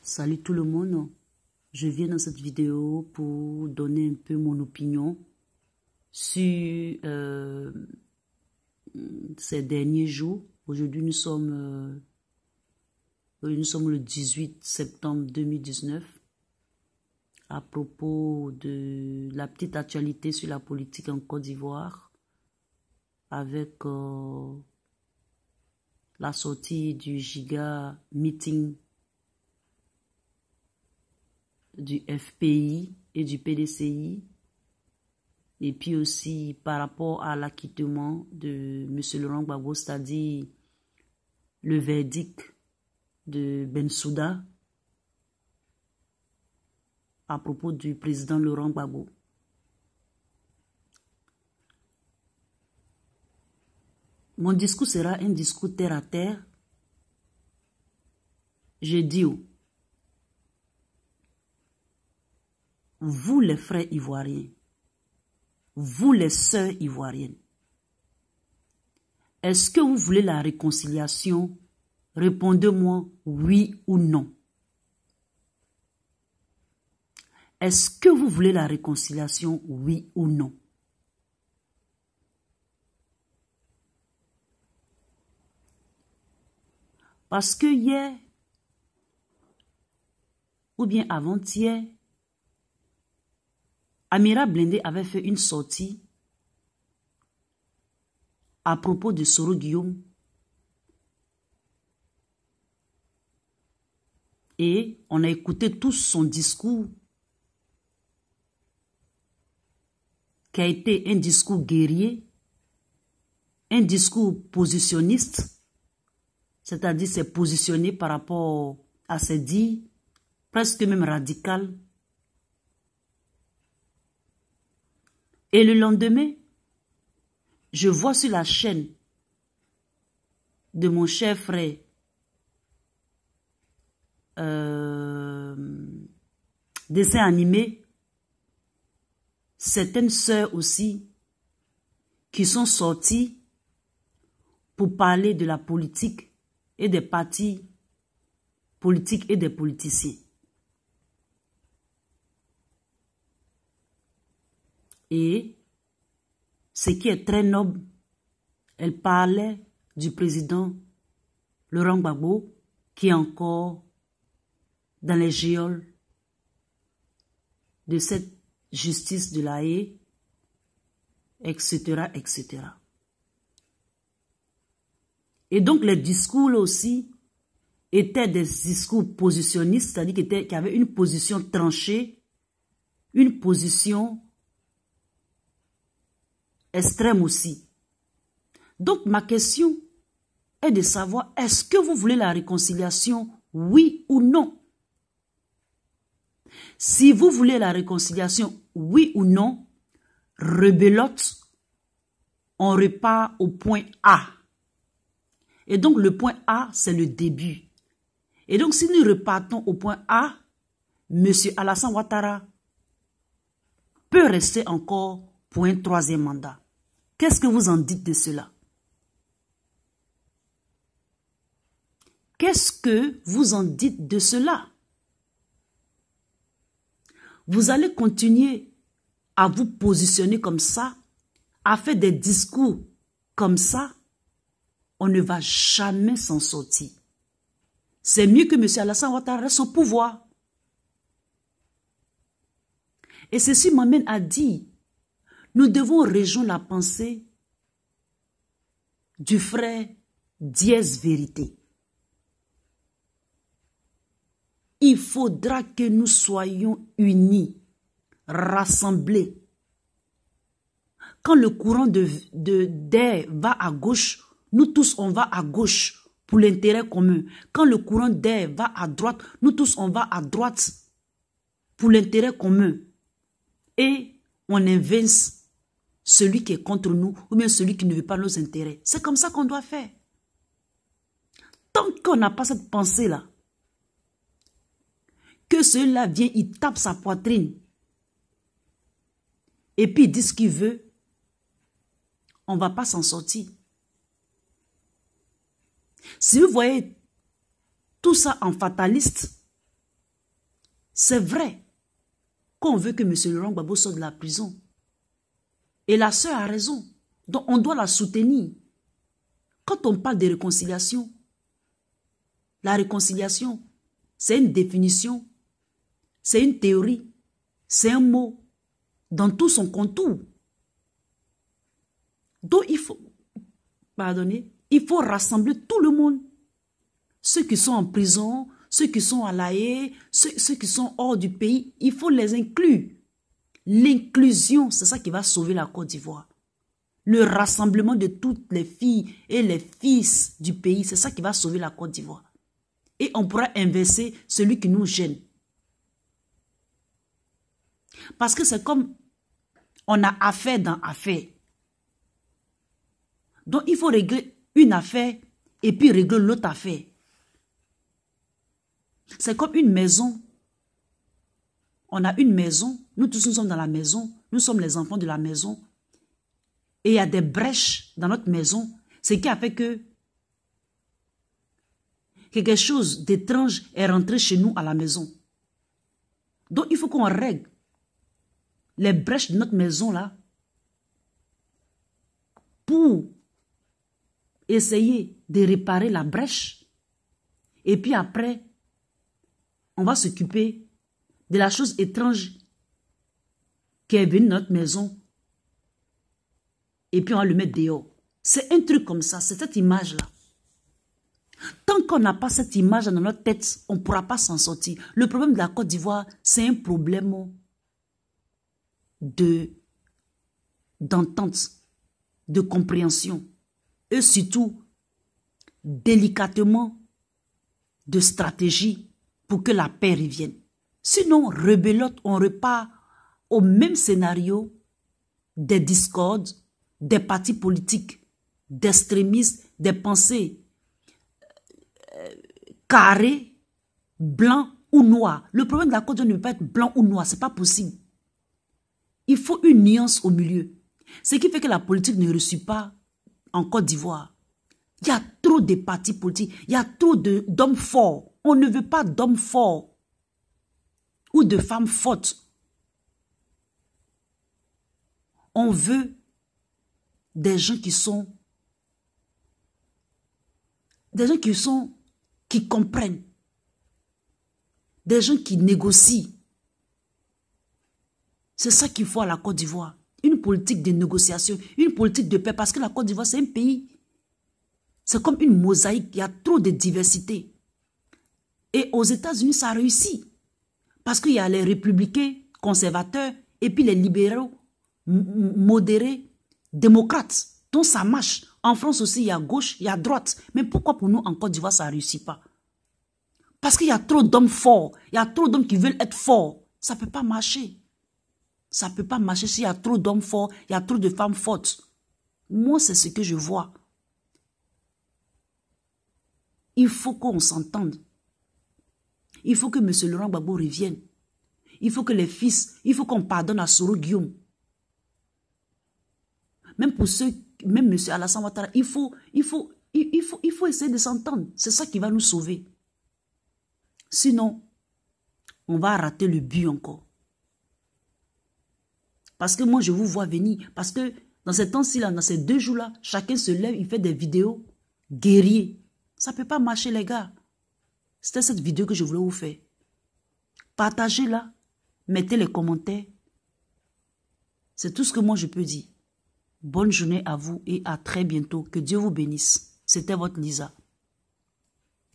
Salut tout le monde, je viens dans cette vidéo pour donner un peu mon opinion sur ces derniers jours. Aujourd'hui nous sommes le 18 septembre 2019 à propos de la petite actualité sur la politique en Côte d'Ivoire avec la sortie du giga meeting du FPI et du PDCI, et puis aussi par rapport à l'acquittement de M. Laurent Gbagbo, c'est-à-dire le verdict de Bensouda à propos du président Laurent Gbagbo. Mon discours sera un discours terre à terre. Je dis vous les frères ivoiriens, vous les sœurs ivoiriennes, est-ce que vous voulez la réconciliation? Répondez-moi oui ou non. Est-ce que vous voulez la réconciliation, oui ou non? Parce que hier, ou bien avant-hier, Amira Blindé avait fait une sortie à propos de Soro Guillaume et on a écouté tout son discours qui a été un discours guerrier, un discours positionniste, c'est-à-dire s'est positionné par rapport à ses dires, presque même radical. Et le lendemain, je vois sur la chaîne de mon cher frère dessin animé, certaines sœurs aussi qui sont sorties pour parler de la politique et des partis politiques et des politiciens. Et ce qui est très noble, elle parlait du président Laurent Gbagbo qui est encore dans les geôles de cette justice de la Haye, etc., etc. Et donc les discours là aussi étaient des discours positionnistes, c'est-à-dire qu'il y avait une position tranchée, une position extrême aussi. Donc ma question est de savoir, est-ce que vous voulez la réconciliation, oui ou non? Si vous voulez la réconciliation, oui ou non, rebelote, on repart au point A. Et donc le point A, c'est le début. Et donc si nous repartons au point A, M. Alassane Ouattara peut rester encore pour un troisième mandat. Qu'est-ce que vous en dites de cela? Qu'est-ce que vous en dites de cela? Vous allez continuer à vous positionner comme ça, à faire des discours comme ça, on ne va jamais s'en sortir. C'est mieux que M. Alassane Ouattara reste au pouvoir. Et ceci m'amène à dire, nous devons rejoindre la pensée du frère Diez Vérité. Il faudra que nous soyons unis, rassemblés. Quand le courant d'air va à gauche, nous tous on va à gauche pour l'intérêt commun. Quand le courant d'air va à droite, nous tous on va à droite pour l'intérêt commun. Et on invince celui qui est contre nous ou bien celui qui ne veut pas nos intérêts. C'est comme ça qu'on doit faire. Tant qu'on n'a pas cette pensée-là, que celui-là vient, il tape sa poitrine et puis il dit ce qu'il veut, on ne va pas s'en sortir. Si vous voyez tout ça en fataliste, C'est vrai qu'on veut que M. Laurent Gbagbo sorte de la prison. Et la sœur a raison. Donc on doit la soutenir. Quand on parle de réconciliation, la réconciliation, c'est une définition, c'est une théorie, c'est un mot dans tout son contour. Donc il faut, il faut rassembler tout le monde. Ceux qui sont en prison, ceux qui sont à La Haye, ceux qui sont hors du pays, il faut les inclure. L'inclusion, c'est ça qui va sauver la Côte d'Ivoire. Le rassemblement de toutes les filles et les fils du pays, c'est ça qui va sauver la Côte d'Ivoire. Et on pourra inverser celui qui nous gêne. Parce que c'est comme on a affaire dans affaire. Donc il faut régler une affaire et puis régler l'autre affaire. C'est comme une maison. On a une maison, nous tous nous sommes dans la maison, nous sommes les enfants de la maison. Et il y a des brèches dans notre maison, ce qui a fait que quelque chose d'étrange est rentré chez nous à la maison. Donc il faut qu'on règle les brèches de notre maison là pour essayer de réparer la brèche. Et puis après, on va s'occuper de la chose étrange qui est venue dans notre maison. Et puis on va le mettre dehors. C'est un truc comme ça, c'est cette image-là. Tant qu'on n'a pas cette image dans notre tête, on ne pourra pas s'en sortir. Le problème de la Côte d'Ivoire, c'est un problème d'entente, de compréhension. Et surtout, délicatement, de stratégie pour que la paix revienne. Sinon, rebelote, on repart au même scénario des discordes, des partis politiques, d'extrémistes, des pensées carrées, blancs ou noirs. Le problème de la Côte d'Ivoire ne peut pas être blanc ou noir, ce n'est pas possible. Il faut une nuance au milieu. Ce qui fait que la politique ne réussit pas en Côte d'Ivoire. Il y a trop de partis politiques, il y a trop d'hommes forts. On ne veut pas d'hommes forts ou de femmes fortes. On veut des gens qui comprennent, des gens qui négocient. C'est ça qu'il faut à la Côte d'Ivoire. Une politique de négociation, une politique de paix, parce que la Côte d'Ivoire, c'est un pays. C'est comme une mosaïque, il y a trop de diversité. Et aux États-Unis, ça réussit. Parce qu'il y a les républicains conservateurs et puis les libéraux modérés, démocrates. Donc ça marche. En France aussi, il y a gauche, il y a droite. Mais pourquoi pour nous, en Côte d'Ivoire, ça ne réussit pas? Parce qu'il y a trop d'hommes forts. Il y a trop d'hommes qui veulent être forts. Ça ne peut pas marcher. Ça ne peut pas marcher s'il y a trop d'hommes forts, il y a trop de femmes fortes. Moi, c'est ce que je vois. Il faut qu'on s'entende. Il faut que M. Laurent Gbagbo revienne. Il faut que les fils, il faut qu'on pardonne à Soro Guillaume. Même pour ceux, même M. Alassane Ouattara, il faut essayer de s'entendre. C'est ça qui va nous sauver. Sinon, on va rater le but encore. Parce que moi, je vous vois venir. Parce que dans ces temps-ci, dans ces 2 jours-là, chacun se lève, il fait des vidéos guerriers. Ça ne peut pas marcher, les gars. C'était cette vidéo que je voulais vous faire. Partagez-la. Mettez les commentaires. C'est tout ce que moi, je peux dire. Bonne journée à vous et à très bientôt. Que Dieu vous bénisse. C'était votre Lisa.